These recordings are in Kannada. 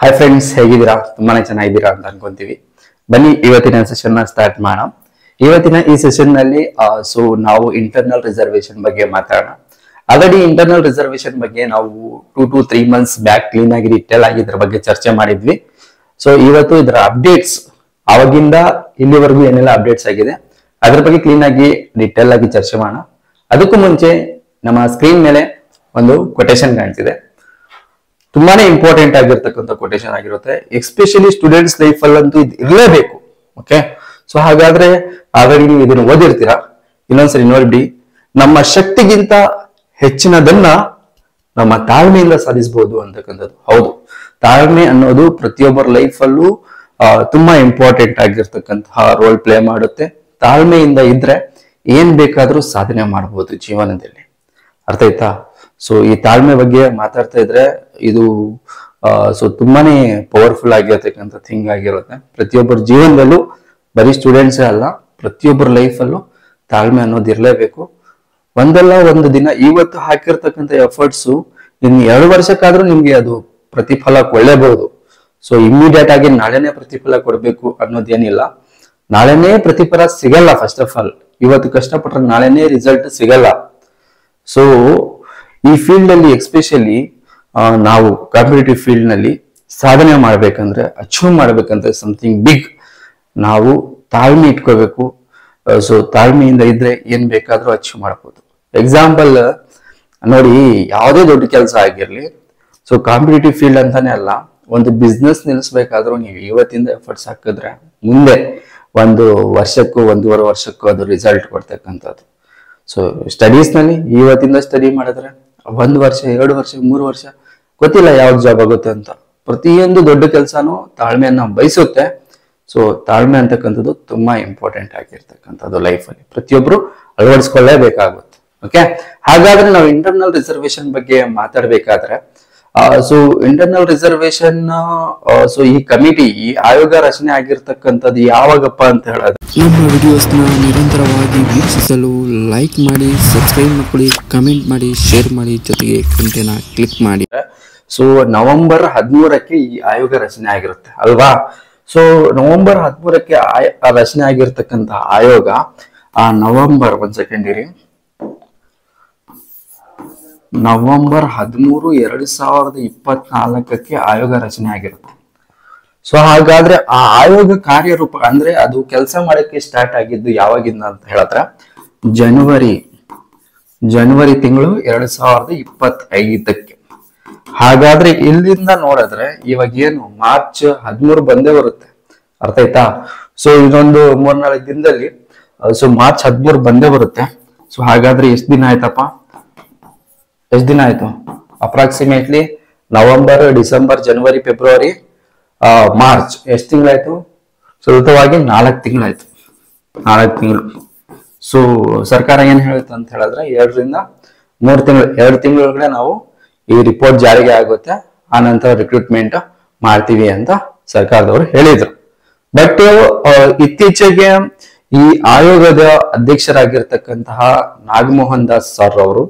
ಹಾಯ್ ಫ್ರೆಂಡ್ಸ್, ಹೇಗಿದ್ದೀರಾ? ತುಂಬಾನೇ ಚೆನ್ನಾಗಿದ್ದೀರಾ ಅಂತ ಅನ್ಕೊಂತೀವಿ. ಬನ್ನಿ ಇವತ್ತಿನ ಸೆಷನ್ ನ ಸ್ಟಾರ್ಟ್ ಮಾಡೋಣ. ಇವತ್ತಿನ ಈ ಸೆಷನ್ ನಲ್ಲಿ ನಾವು ಇಂಟರ್ನಲ್ ರಿಸರ್ವೇಶನ್ ಬಗ್ಗೆ ಮಾತಾಡೋಣ. ಆಲ್ರೆಡಿ ಇಂಟರ್ನಲ್ ರಿಸರ್ವೇಶನ್ ಬಗ್ಗೆ ನಾವು 2 to 3 months ಬ್ಯಾಕ್ ಕ್ಲೀನ್ ಆಗಿ ಡಿಟೇಲ್ ಆಗಿ ಇದ್ರ ಬಗ್ಗೆ ಚರ್ಚೆ ಮಾಡಿದ್ವಿ. ಸೊ ಇವತ್ತು ಇದರ ಅಪ್ಡೇಟ್ಸ್, ಅವಾಗಿಂದ ಇಲ್ಲಿವರೆಗೂ ಏನೆಲ್ಲ ಅಪ್ಡೇಟ್ಸ್ ಆಗಿದೆ ಅದ್ರ ಬಗ್ಗೆ ಕ್ಲೀನ್ ಆಗಿ ಡಿಟೇಲ್ ಆಗಿ ಚರ್ಚೆ ಮಾಡೋಣ. ಅದಕ್ಕೂ ಮುಂಚೆ ನಮ್ಮ ಸ್ಕ್ರೀನ್ ಮೇಲೆ ಒಂದು ಕೊಟೇಶನ್ ಕಾಣ್ತಿದೆ. ತುಂಬಾನೇ ಇಂಪಾರ್ಟೆಂಟ್ ಆಗಿರ್ತಕ್ಕಂಥ ಕೊಟೇಶನ್ ಆಗಿರುತ್ತೆ. ಎಸ್ಪೆಷಲಿ ಸ್ಟೂಡೆಂಟ್ಸ್ ಲೈಫ್ ಅಲ್ಲಂತೂ ಇದು ಇರಲೇಬೇಕು. ಓಕೆ, ಸೊ ಹಾಗಾದ್ರೆ ಆಲ್ರೆಡಿ ನೀವು ಇದನ್ನು ಓದಿರ್ತೀರಾ. ಇನ್ನೊಂದ್ಸರಿ ನೋಡ್ಬಿಡಿ. ನಮ್ಮ ಶಕ್ತಿಗಿಂತ ಹೆಚ್ಚಿನದನ್ನ ನಮ್ಮ ತಾಳ್ಮೆಯಿಂದ ಸಾಧಿಸಬಹುದು ಅಂತಕ್ಕಂಥದ್ದು. ಹೌದು, ತಾಳ್ಮೆ ಅನ್ನೋದು ಪ್ರತಿಯೊಬ್ಬರ ಲೈಫ್ ಅಲ್ಲೂ ತುಂಬಾ ಇಂಪಾರ್ಟೆಂಟ್ ಆಗಿರ್ತಕ್ಕಂತಹ ರೋಲ್ ಪ್ಲೇ ಮಾಡುತ್ತೆ. ತಾಳ್ಮೆಯಿಂದ ಇದ್ರೆ ಏನ್ ಬೇಕಾದ್ರೂ ಸಾಧನೆ ಮಾಡಬಹುದು ಜೀವನದಲ್ಲಿ. ಅರ್ಥ ಆಯ್ತಾ? ಸೊ ಈ ತಾಳ್ಮೆ ಬಗ್ಗೆ ಮಾತಾಡ್ತಾ ಇದ್ರೆ ಇದು ತುಂಬಾನೇ ಪವರ್ಫುಲ್ ಆಗಿರತಕ್ಕಂಥ ಥಿಂಗ್ ಆಗಿರುತ್ತೆ. ಪ್ರತಿಯೊಬ್ಬರ ಜೀವನದಲ್ಲೂ, ಬರೀ ಸ್ಟೂಡೆಂಟ್ಸೇ ಅಲ್ಲ, ಪ್ರತಿಯೊಬ್ಬರ ಲೈಫಲ್ಲೂ ತಾಳ್ಮೆ ಅನ್ನೋದು ಇರಲೇಬೇಕು. ಒಂದಲ್ಲ ಒಂದು ದಿನ ಇವತ್ತು ಹಾಕಿರ್ತಕ್ಕಂಥ ಎಫರ್ಟ್ಸು ಇನ್ನು 2 ವರ್ಷಕ್ಕಾದ್ರೂ ನಿಮ್ಗೆ ಅದು ಪ್ರತಿಫಲ ಕೊಳ್ಳೇಬಹುದು. ಸೊ ಇಮಿಡಿಯೇಟ್ ಆಗಿ ನಾಳೆನೆ ಪ್ರತಿಫಲ ಕೊಡ್ಬೇಕು ಅನ್ನೋದೇನಿಲ್ಲ. ನಾಳೆನೇ ಪ್ರತಿಫಲ ಸಿಗಲ್ಲ. ಫಸ್ಟ್ ಆಫ್ ಆಲ್, ಇವತ್ತು ಕಷ್ಟಪಟ್ರೆ ನಾಳೆನೇ ರಿಸಲ್ಟ್ ಸಿಗಲ್ಲ. ಸೊ ಈ ಫೀಲ್ಡ್ ಅಲ್ಲಿ ಎಸ್ಪೆಷಲಿ ನಾವು ಕಾಂಪಿಟೇಟಿವ್ ಫೀಲ್ಡ್ ನಲ್ಲಿ ಸಾಧನೆ ಮಾಡ್ಬೇಕಂದ್ರೆ, ಅಚೀವ್ ಮಾಡ್ಬೇಕಂದ್ರೆ ಸಮಥಿಂಗ್ ಬಿಗ್, ನಾವು ತಾಳ್ಮೆ ಇಟ್ಕೋಬೇಕು. ಸೊ ತಾಳ್ಮೆಯಿಂದ ಇದ್ರೆ ಏನ್ ಬೇಕಾದ್ರೂ ಅಚೀವ್ ಮಾಡ್ಬೋದು. ಎಕ್ಸಾಂಪಲ್ ನೋಡಿ, ಯಾವುದೇ ದೊಡ್ಡ ಕೆಲಸ ಆಗಿರ್ಲಿ, ಸೊ ಕಾಂಪಿಟೇಟಿವ್ ಫೀಲ್ಡ್ ಅಂತಾನೆ ಅಲ್ಲ, ಒಂದು ಬಿಸ್ನೆಸ್ ನಿಲ್ಲಿಸ್ಬೇಕಾದ್ರೂ ನೀವು ಇವತ್ತಿಂದ ಎಫರ್ಟ್ಸ್ ಹಾಕಿದ್ರೆ ಮುಂದೆ 1 ವರ್ಷಕ್ಕೂ 1.5 ವರ್ಷಕ್ಕೂ ಅದು ರಿಸಲ್ಟ್ ಕೊಡ್ತಕ್ಕಂಥದ್ದು. ಸೊ ಸ್ಟಡೀಸ್ ನಲ್ಲಿ ಇವತ್ತಿಂದ ಸ್ಟಡಿ ಮಾಡಿದ್ರೆ 1 ವರ್ಷ, 2 ವರ್ಷ, 3 ವರ್ಷ ಗೊತ್ತಿಲ್ಲ ಯಾವ್ದು ಜಾಬ್ ಆಗುತ್ತೆ ಅಂತ. ಪ್ರತಿಯೊಂದು ದೊಡ್ಡ ಕೆಲಸನೂ ತಾಳ್ಮೆಯನ್ನ ಬಯಸುತ್ತೆ. ಸೊ ತಾಳ್ಮೆ ಅಂತಕ್ಕಂಥದ್ದು ತುಂಬಾ ಇಂಪಾರ್ಟೆಂಟ್ ಆಗಿರ್ತಕ್ಕಂಥದ್ದು ಲೈಫ್ ಅಲ್ಲಿ ಪ್ರತಿಯೊಬ್ರು ಅಳವಡಿಸ್ಕೊಳ್ಳೇಬೇಕಾಗುತ್ತೆ. ಓಕೆ, ಹಾಗಾದ್ರೆ ನಾವು ಇಂಟರ್ನಲ್ ರಿಸರ್ವೇಶನ್ ಬಗ್ಗೆ ಮಾತಾಡ್ಬೇಕಾದ್ರೆ, ಸೊ ಇಂಟರ್ನಲ್ ರಿಸರ್ವೇಶನ್, ಸೊ ಈ ಕಮಿಟಿ, ಈ ಆಯೋಗ ರಚನೆ ಆಗಿರ್ತಕ್ಕಂಥದ್ದು ಯಾವಾಗಪ್ಪ ಅಂತ ಹೇಳಿದ್ರೆ, ನಮ್ಮ ವಿಡಿಯೋಸ್ನ ನಿರಂತರವಾಗಿ ವೀಕ್ಷಿಸಲು ಲೈಕ್ ಮಾಡಿ, ಸಬ್ಸ್ಕ್ರೈಬ್ ಮಾಡ್ಕೊಳ್ಳಿ, ಕಮೆಂಟ್ ಮಾಡಿ, ಶೇರ್ ಮಾಡಿ, ಜೊತೆಗೆ ಗಂಟೆನ ಕ್ಲಿಕ್ ಮಾಡಿ. ಸೊ ನವೆಂಬರ್ 13ಕ್ಕೆ ಈ ಆಯೋಗ ರಚನೆ ಆಗಿರುತ್ತೆ ಅಲ್ವಾ? ಸೊ ನವೆಂಬರ್ 13ಕ್ಕೆ ರಚನೆ ಆಗಿರ್ತಕ್ಕಂತಹ ಆಯೋಗ ನವೆಂಬರ್ 13, 2024ಕ್ಕೆ ಆಯೋಗ ರಚನೆ ಆಗಿರುತ್ತೆ. ಸೊ ಹಾಗಾದ್ರೆ ಆ ಆಯೋಗ ಕಾರ್ಯರೂಪ ಅಂದ್ರೆ ಅದು ಕೆಲಸ ಮಾಡಕ್ಕೆ ಸ್ಟಾರ್ಟ್ ಆಗಿದ್ದು ಯಾವಾಗಿಂದ ಅಂತ ಹೇಳಿದ್ರೆ, ಜನವರಿ ತಿಂಗಳು 2025ಕ್ಕೆ. ಹಾಗಾದ್ರೆ ಇಲ್ಲಿಂದ ನೋಡಿದ್ರೆ ಇವಾಗ ಏನು ಮಾರ್ಚ್ 13 ಬಂದೇ ಬರುತ್ತೆ. ಅರ್ಥ ಆಯ್ತಾ? ಸೊ ಇದೊಂದು 3-4 ದಿನದಲ್ಲಿ ಸೊ ಮಾರ್ಚ್ 13 ಬಂದೇ ಬರುತ್ತೆ. ಸೊ ಹಾಗಾದ್ರೆ ಎಷ್ಟು ದಿನ ಆಯ್ತಪ್ಪ? ಎಷ್ಟು ದಿನ ಆಯ್ತು? ಅಪ್ರಾಕ್ಸಿಮೇಟ್ಲಿ ನವೆಂಬರ್, ಡಿಸೆಂಬರ್, ಜನವರಿ, ಫೆಬ್ರವರಿ, ಮಾರ್ಚ್, ಎಷ್ಟು ತಿಂಗಳಾಯ್ತು? ಸುಲಭವಾಗಿ 4 ತಿಂಗಳಾಯ್ತು. 4 ತಿಂಗಳು. ಸೊ ಸರ್ಕಾರ ಏನ್ ಹೇಳುತ್ತೆ ಅಂತ ಹೇಳಿದ್ರೆ, 2 ರಿಂದ 3 ತಿಂಗಳು, 2 ತಿಂಗಳೊಳಗಡೆ ನಾವು ಈ ರಿಪೋರ್ಟ್ ಜಾರಿಗೆ ಆಗುತ್ತೆ, ಆ ನಂತರ ರಿಕ್ರೂಟ್ಮೆಂಟ್ ಮಾಡ್ತೀವಿ ಅಂತ ಸರ್ಕಾರದವರು ಹೇಳಿದ್ರು. ಬಟ್ ಇತ್ತೀಚೆಗೆ ಈ ಆಯೋಗದ ಅಧ್ಯಕ್ಷರಾಗಿರ್ತಕ್ಕಂತಹ ನಾಗಮೋಹನ್ ದಾಸ್ ಸರ್ ಅವರು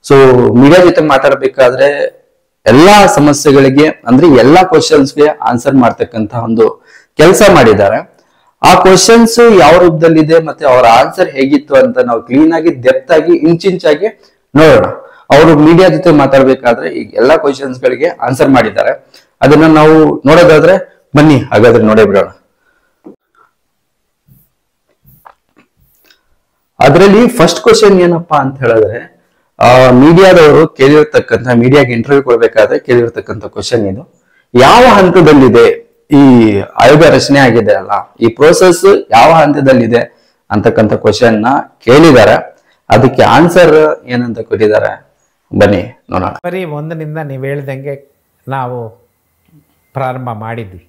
ಸೊ ಮೀಡಿಯಾ ಜೊತೆ ಮಾತಾಡ್ಬೇಕಾದ್ರೆ ಎಲ್ಲಾ ಸಮಸ್ಯೆಗಳಿಗೆ, ಅಂದ್ರೆ ಎಲ್ಲಾ ಕ್ವಶನ್ಸ್ಗೆ ಆನ್ಸರ್ ಮಾಡ್ತಕ್ಕಂತ ಒಂದು ಕೆಲಸ ಮಾಡಿದ್ದಾರೆ. ಆ ಕ್ವಶನ್ಸ್ ಯಾವ ರೂಪದಲ್ಲಿದೆ ಮತ್ತೆ ಅವರ ಆನ್ಸರ್ ಹೇಗಿತ್ತು ಅಂತ ನಾವು ಕ್ಲೀನ್ ಆಗಿ, ಡೆಪ್ತ್ ಆಗಿ, ಇಂಚಿಂಚಾಗಿ ನೋಡೋಣ. ಅವರು ಮೀಡಿಯಾ ಜೊತೆ ಮಾತಾಡ್ಬೇಕಾದ್ರೆ ಈ ಎಲ್ಲಾ ಕ್ವಶನ್ಸ್ ಗಳಿಗೆ ಆನ್ಸರ್ ಮಾಡಿದ್ದಾರೆ. ಅದನ್ನ ನಾವು ನೋಡೋದಾದ್ರೆ ಬನ್ನಿ ಹಾಗಾದ್ರೆ ನೋಡೇ ಬಿಡೋಣ. ಅದರಲ್ಲಿ ಫಸ್ಟ್ ಕ್ವಶನ್ ಏನಪ್ಪಾ ಅಂತ ಹೇಳಿದ್ರೆ, ಮೀಡಿಯಾದವರು ಕೇಳಿರ್ತಕ್ಕಂಥ, ಮೀಡಿಯಾಗೆ ಇಂಟರ್ವ್ಯೂ ಕೊಡ್ಬೇಕಾದ್ರೆ ಕೇಳಿರ್ತಕ್ಕಂಥ ಕ್ವಶನ್ ಇದು: ಯಾವ ಹಂತದಲ್ಲಿದೆ ಈ ಆಯೋಗ ರಚನೆ ಆಗಿದೆ ಅಲ್ಲ, ಈ ಪ್ರೋಸೆಸ್ ಯಾವ ಹಂತದಲ್ಲಿದೆ ಅಂತಕ್ಕಂಥ ಕ್ವಶನ್ ನ ಕೇಳಿದ್ದಾರೆ. ಅದಕ್ಕೆ ಆನ್ಸರ್ ಏನಂತ ಕೊಟ್ಟಿದ್ದಾರೆ, ಬನ್ನಿ ನೋಡೋಣ. ಬರೀ 1 ನೀವು ಹೇಳ್ದಂಗೆ ನಾವು ಪ್ರಾರಂಭ ಮಾಡಿದ್ವಿ.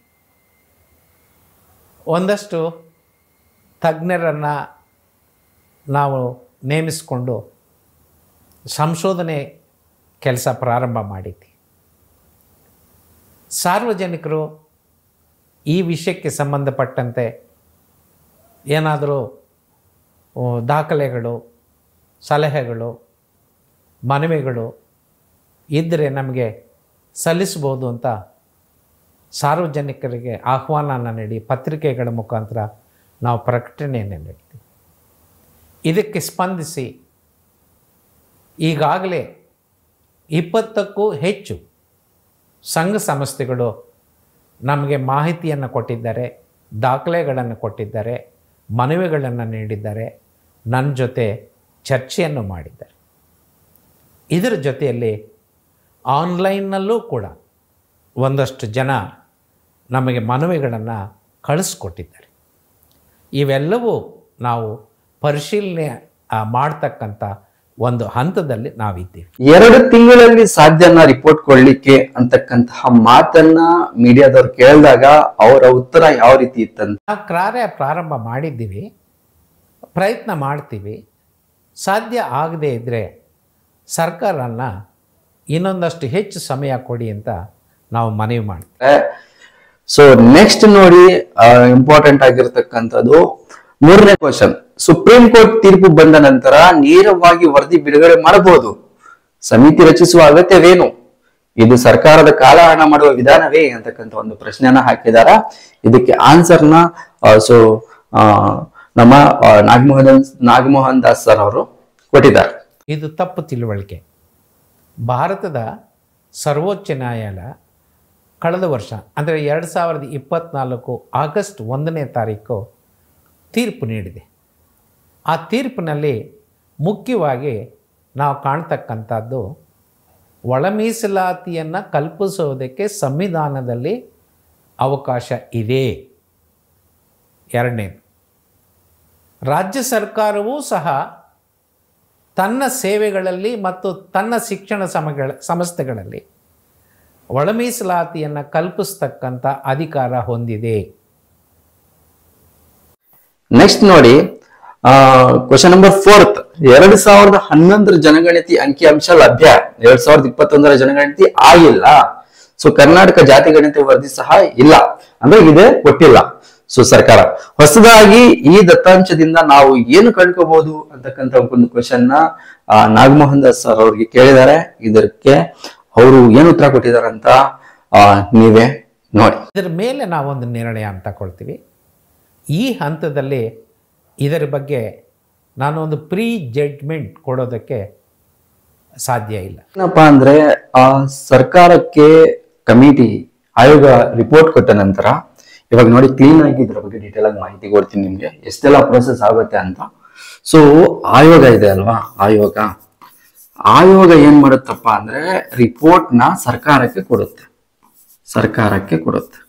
ಒಂದಷ್ಟು ತಜ್ಞರನ್ನು ನಾವು ನೇಮಿಸಿಕೊಂಡು ಸಂಶೋಧನೆ ಕೆಲಸ ಪ್ರಾರಂಭ ಮಾಡಿದ್ವಿ. ಸಾರ್ವಜನಿಕರು ಈ ವಿಷಯಕ್ಕೆ ಸಂಬಂಧಪಟ್ಟಂತೆ ಏನಾದರೂ ದಾಖಲೆಗಳು, ಸಲಹೆಗಳು, ಮನವಿಗಳು ಇದ್ದರೆ ನಮಗೆ ಸಲ್ಲಿಸ್ಬೋದು ಅಂತ ಸಾರ್ವಜನಿಕರಿಗೆ ಆಹ್ವಾನ ನೀಡಿ ಪತ್ರಿಕೆಗಳ ಮುಖಾಂತರ ನಾವು ಪ್ರಕಟಣೆಯನ್ನು ನೀಡ್ತೀವಿ. ಇದಕ್ಕೆ ಸ್ಪಂದಿಸಿ ಈಗಾಗಲೇ 20ಕ್ಕೂ ಹೆಚ್ಚು ಸಂಘ ಸಂಸ್ಥೆಗಳು ನಮಗೆ ಮಾಹಿತಿಯನ್ನು ಕೊಟ್ಟಿದ್ದಾರೆ, ದಾಖಲೆಗಳನ್ನು ಕೊಟ್ಟಿದ್ದಾರೆ, ಮನವಿಗಳನ್ನು ನೀಡಿದ್ದಾರೆ, ನನ್ನ ಜೊತೆ ಚರ್ಚೆಯನ್ನು ಮಾಡಿದ್ದಾರೆ. ಇದರ ಜೊತೆಯಲ್ಲಿ ಆನ್ಲೈನ್ನಲ್ಲೂ ಕೂಡ ಒಂದಷ್ಟು ಜನ ನಮಗೆ ಮನವಿಗಳನ್ನು ಕಳಿಸ್ಕೊಟ್ಟಿದ್ದಾರೆ. ಇವೆಲ್ಲವೂ ನಾವು ಪರಿಶೀಲನೆ ಮಾಡ್ತಕ್ಕಂಥ ಒಂದು ಹಂತದಲ್ಲಿ ನಾವಿದ್ದೀವಿ. 2 ತಿಂಗಳಲ್ಲಿ ಸಾಧ್ಯನಾ ರಿಪೋರ್ಟ್ ಕೊಡ್ಲಿಕ್ಕೆ ಅಂತಕ್ಕಂತಹ ಮಾತನ್ನ ಮೀಡಿಯಾದವ್ರು ಕೇಳಿದಾಗ ಅವರ ಉತ್ತರ ಯಾವ ರೀತಿ ಇತ್ತಂತ? ನಾವು ಕಾರ್ಯ ಪ್ರಾರಂಭ ಮಾಡಿದ್ದೀವಿ, ಪ್ರಯತ್ನ ಮಾಡ್ತೀವಿ. ಸಾಧ್ಯ ಆಗದೇ ಇದ್ದರೆ ಸರ್ಕಾರನ ಇನ್ನೊಂದಷ್ಟು ಹೆಚ್ಚು ಸಮಯ ಕೊಡಿ ಅಂತ ನಾವು ಮನವಿ ಮಾಡ್ತೀವಿ. ಸೊ ನೆಕ್ಸ್ಟ್ ನೋಡಿ, ಇಂಪಾರ್ಟೆಂಟ್ ಆಗಿರ್ತಕ್ಕಂಥದ್ದು 3ನೇ ಕ್ವಶನ್. ಸುಪ್ರೀಂ ಕೋರ್ಟ್ ತೀರ್ಪು ಬಂದ ನಂತರ ನೇರವಾಗಿ ವರದಿ ಬಿಡುಗಡೆ ಮಾಡಬಹುದು, ಸಮಿತಿ ರಚಿಸುವ ಅಗತ್ಯವೇನು? ಇದು ಸರ್ಕಾರದ ಕಾಲಹರಣ ಮಾಡುವ ವಿಧಾನವೇ ಅಂತಕ್ಕಂಥ ಒಂದು ಪ್ರಶ್ನೆಯನ್ನ ಹಾಕಿದಾರ. ಇದಕ್ಕೆ ಆನ್ಸರ್ನ ನಮ್ಮ ನಾಗಮೋಹನ್ ದಾಸ್ ಸರ್ ಅವರು ಕೊಟ್ಟಿದ್ದಾರೆ. ಇದು ತಪ್ಪು ತಿಳುವಳಿಕೆ. ಭಾರತದ ಸರ್ವೋಚ್ಚ ನ್ಯಾಯಾಲಯ ಕಳೆದ ವರ್ಷ ಅಂದರೆ 2024 ಆಗಸ್ಟ್ 1ನೇ ತಾರೀಕು ತೀರ್ಪು ನೀಡಿದೆ. ಆ ತೀರ್ಪಿನಲ್ಲಿ ಮುಖ್ಯವಾಗಿ ನಾವು ಕಾಣ್ತಕ್ಕಂಥದ್ದು ಒಳ ಮೀಸಲಾತಿಯನ್ನು ಕಲ್ಪಿಸುವುದಕ್ಕೆ ಸಂವಿಧಾನದಲ್ಲಿ ಅವಕಾಶ ಇದೆ. 2ನೇದು, ರಾಜ್ಯ ಸರ್ಕಾರವೂ ಸಹ ತನ್ನ ಸೇವೆಗಳಲ್ಲಿ ಮತ್ತು ತನ್ನ ಶಿಕ್ಷಣ ಸಂಸ್ಥೆಗಳಲ್ಲಿ ಒಳ ಮೀಸಲಾತಿಯನ್ನು ಕಲ್ಪಿಸ್ತಕ್ಕಂಥ ಅಧಿಕಾರ ಹೊಂದಿದೆ. ನೆಕ್ಸ್ಟ್ ನೋಡಿ, ಕ್ವಶನ್ ನಂಬರ್ 4th. 2011 ಜನಗಣತಿ ಅಂಕಿಅಂಶ ಲಭ್ಯ, 2021 ಜನಗಣತಿ ಆಗಿಲ್ಲ. ಸೊ ಕರ್ನಾಟಕ ಜಾತಿ ಗಣತಿ ವರದಿ ಸಹ ಇಲ್ಲ, ಅಂದ್ರೆ ಇದೆ ಕೊಟ್ಟಿಲ್ಲ. ಸೊ ಸರ್ಕಾರ ಹೊಸದಾಗಿ ಈ ದತ್ತಾಂಶದಿಂದ ನಾವು ಏನು ಕಂಡುಕೋಬಹುದು ಅಂತಕ್ಕಂಥ ಒಂದು ಕ್ವಶನ್ ನ ನಾಗಮೋಹನ್ ದಾಸ್ ಸರ್ ಅವ್ರಿಗೆ ಕೇಳಿದ್ದಾರೆ. ಇದಕ್ಕೆ ಅವರು ಏನು ಉತ್ತರ ಕೊಟ್ಟಿದ್ದಾರೆ ಅಂತ ನೀವೇ ನೋಡಿ. ಇದರ ಮೇಲೆ ನಾವೊಂದು ನಿರ್ಣಯ ಅಂತ ತಗೊಳ್ತೀವಿ. ಈ ಹಂತದಲ್ಲಿ ಇದರ ಬಗ್ಗೆ ನಾನು ಒಂದು ಪ್ರೀ ಜಡ್ಜ್ಮೆಂಟ್ ಕೊಡೋದಕ್ಕೆ ಸಾಧ್ಯ ಇಲ್ಲ. ಏನಪ್ಪಾ ಅಂದ್ರೆ ಸರ್ಕಾರಕ್ಕೆ ಕಮಿಟಿ ಆಯೋಗ ರಿಪೋರ್ಟ್ ಕೊಟ್ಟ ನಂತರ ಇವಾಗ ನೋಡಿ ಕ್ಲೀನ್ ಆಗಿ ಇದ್ರ ಬಗ್ಗೆ ಡೀಟೇಲ್ ಆಗಿ ಮಾಹಿತಿ ಕೊಡ್ತೀನಿ ನಿಮ್ಗೆ, ಎಷ್ಟೆಲ್ಲ ಪ್ರೊಸೆಸ್ ಆಗುತ್ತೆ ಅಂತ. ಸೊ ಆಯೋಗ ಇದೆ ಅಲ್ವಾ, ಆಯೋಗ ಏನ್ ಮಾಡುತ್ತಪ್ಪ ಅಂದ್ರೆ ರಿಪೋರ್ಟ್ ನ ಸರ್ಕಾರಕ್ಕೆ ಕೊಡುತ್ತೆ.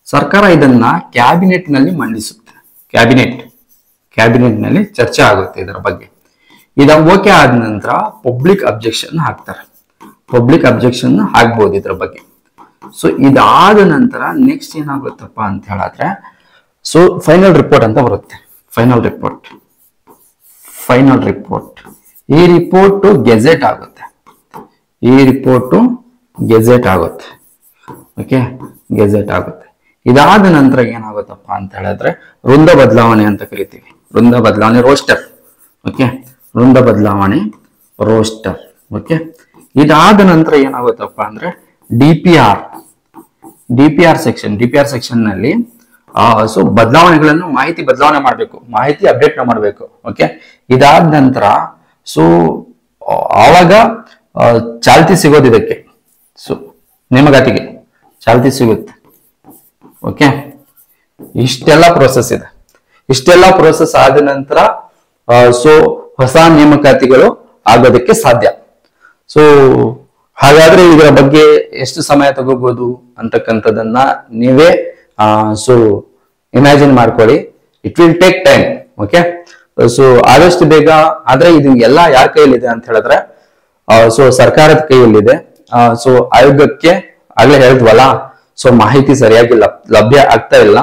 ಸರ್ಕಾರ ಇದನ್ನ ಕ್ಯಾಬಿನೆಟ್ ನಲ್ಲಿ ಮಂಡಿಸುತ್ತೆ. ಕ್ಯಾಬಿನೆಟ್ ನಲ್ಲಿ ಚರ್ಚೆ ಆಗುತ್ತೆ ಇದರ ಬಗ್ಗೆ. ಇದು ಓಕೆ ಆದ ನಂತರ ಪಬ್ಲಿಕ್ ಅಬ್ಜೆಕ್ಷನ್ ಹಾಕ್ಬೋದು ಇದ್ರ ಬಗ್ಗೆ. ಸೊ ಇದಾದ ನಂತರ ನೆಕ್ಸ್ಟ್ ಏನಾಗುತ್ತಪ್ಪ ಅಂತ ಹೇಳಿದ್ರೆ, ಸೊ ಫೈನಲ್ ರಿಪೋರ್ಟ್ ಅಂತ ಬರುತ್ತೆ. ಫೈನಲ್ ರಿಪೋರ್ಟ್ ಈ ರಿಪೋರ್ಟ್ ಗೆಜೆಟ್ ಆಗುತ್ತೆ. ಓಕೆ, ಗೆಜೆಟ್ ಆಗುತ್ತೆ. ಇದಾದ ನಂತರ ಏನಾಗುತ್ತಪ್ಪ ಅಂತ ಹೇಳಿದ್ರೆ ವೃಂದ ಬದಲಾವಣೆ ಅಂತ ಕರಿತೀವಿ. ವೃಂದ ಬದಲಾವಣೆ ರೋಸ್ಟರ್. ಓಕೆ, ಇದಾದ ನಂತರ ಏನಾಗುತ್ತಪ್ಪ ಅಂದ್ರೆ ಡಿಪಿಆರ್ ಸೆಕ್ಷನ್ ನಲ್ಲಿ ಸೊ ಬದಲಾವಣೆಗಳನ್ನು ಮಾಹಿತಿ ಮಾಡಬೇಕು, ಮಾಹಿತಿ ಅಪ್ಡೇಟ್ ಮಾಡಬೇಕು. ಓಕೆ, ಇದಾದ ನಂತರ ಸೊ ಆವಾಗ ಚಾಲ್ತಿ ಸಿಗೋದು ಇದಕ್ಕೆ. ಸೊ ನೇಮಕಾತಿಗೆ ಚಾಲ್ತಿ ಸಿಗುತ್ತೆ. ಓಕೆ, ಇಷ್ಟೆಲ್ಲ ಪ್ರೋಸೆಸ್ ಆದ ನಂತರ ಸೊ ಹೊಸ ನೇಮಕಾತಿಗಳು ಆಗೋದಕ್ಕೆ ಸಾಧ್ಯ. ಸೊ ಹಾಗಾದ್ರೆ ಇದರ ಬಗ್ಗೆ ಎಷ್ಟು ಸಮಯ ತಗೋಬಹುದು ಅಂತಕ್ಕಂಥದ್ದನ್ನ ನೀವೇ ಸೊ ಇಮ್ಯಾಜಿನ್ ಮಾಡ್ಕೊಳ್ಳಿ. It will take time. Okay, so ಆದಷ್ಟು ಬೇಗ. ಆದ್ರೆ ಇದು ಎಲ್ಲ ಯಾರ ಕೈಯಲ್ಲಿದೆ ಅಂತ ಹೇಳಿದ್ರೆ ಸೊ ಸರ್ಕಾರದ ಕೈಯಲ್ಲಿದೆ. ಸೊ ಆಯೋಗಕ್ಕೆ ಆಗ್ಲೇ ಹೇಳಿದ್ವಲ್ಲ, ಸೊ ಮಾಹಿತಿ ಸರಿಯಾಗಿ ಲಭ್ಯ ಆಗ್ತಾ ಇಲ್ಲ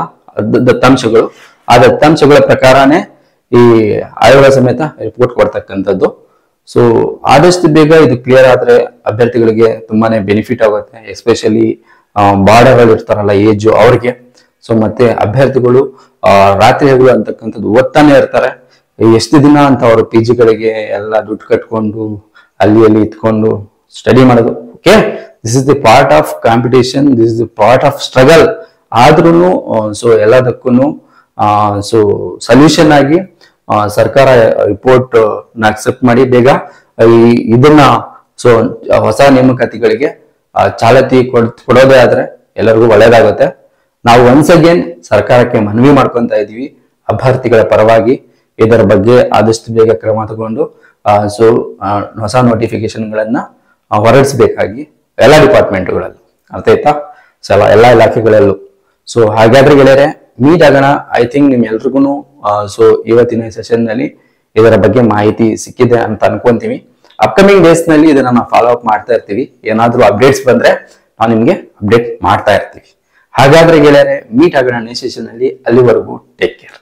ದತ್ತಾಂಶಗಳು. ಆ ದತ್ತಾಂಶಗಳ ಪ್ರಕಾರನೇ ಈ ಆಯೋಗ ಸಮೇತ ರಿಪೋರ್ಟ್ ಕೊಡ್ತಕ್ಕಂಥದ್ದು. ಸೊ ಆದಷ್ಟು ಬೇಗ ಇದು ಕ್ಲಿಯರ್ ಆದ್ರೆ ಅಭ್ಯರ್ಥಿಗಳಿಗೆ ತುಂಬಾನೇ ಬೆನಿಫಿಟ್ ಆಗುತ್ತೆ. ಎಸ್ಪೆಷಲಿ ಬಾರ್ಡರ್ಗಳು ಇರ್ತಾರಲ್ಲ ಏಜ್ ಅವ್ರಿಗೆ. ಸೊ ಮತ್ತೆ ಅಭ್ಯರ್ಥಿಗಳು ರಾತ್ರಿ ಹಗಲು ಅಂತಕ್ಕಂಥದ್ದು ಓದ್ತಾನೆ ಇರ್ತಾರೆ. ಎಷ್ಟು ದಿನ ಅಂತ ಅವರು PG ಗಳಿಗೆ ಎಲ್ಲ ದುಡ್ಡು ಕಟ್ಕೊಂಡು ಅಲ್ಲಿ ಇತ್ಕೊಂಡು ಸ್ಟಡಿ ಮಾಡೋದು. Okay, this is the part of competition, this is the part of struggle. ಆದ್ರೂ ಸೊ ಎಲ್ಲದಕ್ಕೂ ಸೊ ಸೊಲ್ಯೂಷನ್ ಆಗಿ ಸರ್ಕಾರ ರಿಪೋರ್ಟ್ ಅಕ್ಸೆಪ್ಟ್ ಮಾಡಿ ಬೇಗ ಇದನ್ನ ಸೊ ಹೊಸ ನೇಮಕಾತಿಗಳಿಗೆ ಚಾಲತಿ ಕೊಡೋದೇ ಆದ್ರೆ ಎಲ್ಲರಿಗೂ ಒಳ್ಳೇದಾಗುತ್ತೆ. ನಾವು ಒನ್ಸ್ ಅಗೇನ್ ಸರ್ಕಾರಕ್ಕೆ ಮನವಿ ಮಾಡ್ಕೊಂತ ಇದೀವಿ, ಅಭ್ಯರ್ಥಿಗಳ ಪರವಾಗಿ ಇದರ ಬಗ್ಗೆ ಆದಷ್ಟು ಬೇಗ ಕ್ರಮ ತಗೊಂಡು ಸೊ ಹೊಸ ನೋಟಿಫಿಕೇಶನ್ ಗಳನ್ನ ಹೊರಡಿಸಬೇಕಾಗಿ ಎಲ್ಲ ಡಿಪಾರ್ಟ್ಮೆಂಟ್ಗಳಲ್ಲೂ. ಅರ್ಥ ಆಯ್ತಾ? ಸೊ ಎಲ್ಲ ಇಲಾಖೆಗಳಲ್ಲೂ. ಸೊ ಹಾಗಾದ್ರೆ ಗೆಳೆಯರೆ, ಮೀಟ್ ಆಗೋಣ. ಐ ಥಿಂಕ್ ನಿಮ್ ಎಲ್ರಿಗೂ ಸೊ ಇವತ್ತಿನ ಸೆಷನ್ ನಲ್ಲಿ ಇದರ ಬಗ್ಗೆ ಮಾಹಿತಿ ಸಿಕ್ಕಿದೆ ಅಂತ ಅನ್ಕೊಂತೀವಿ. ಅಪ್ಕಮಿಂಗ್ ಡೇಸ್ ನಲ್ಲಿ ಇದನ್ನ ನಾವು ಫಾಲೋ ಅಪ್ ಮಾಡ್ತಾ ಇರ್ತೀವಿ. ಏನಾದ್ರೂ ಅಪ್ಡೇಟ್ಸ್ ಬಂದ್ರೆ ನಾವು ನಿಮ್ಗೆ ಅಪ್ಡೇಟ್ ಮಾಡ್ತಾ ಇರ್ತೀವಿ. ಹಾಗಾದ್ರೆ ಗೆಳೆಯರೆ, ಮೀಟ್ ಆಗೋಣ ನೆಕ್ಸ್ಟ್ ಸೆಷನ್ ಅಲ್ಲಿ. ಅಲ್ಲಿವರೆಗೂ ಟೇಕ್ ಕೇರ್.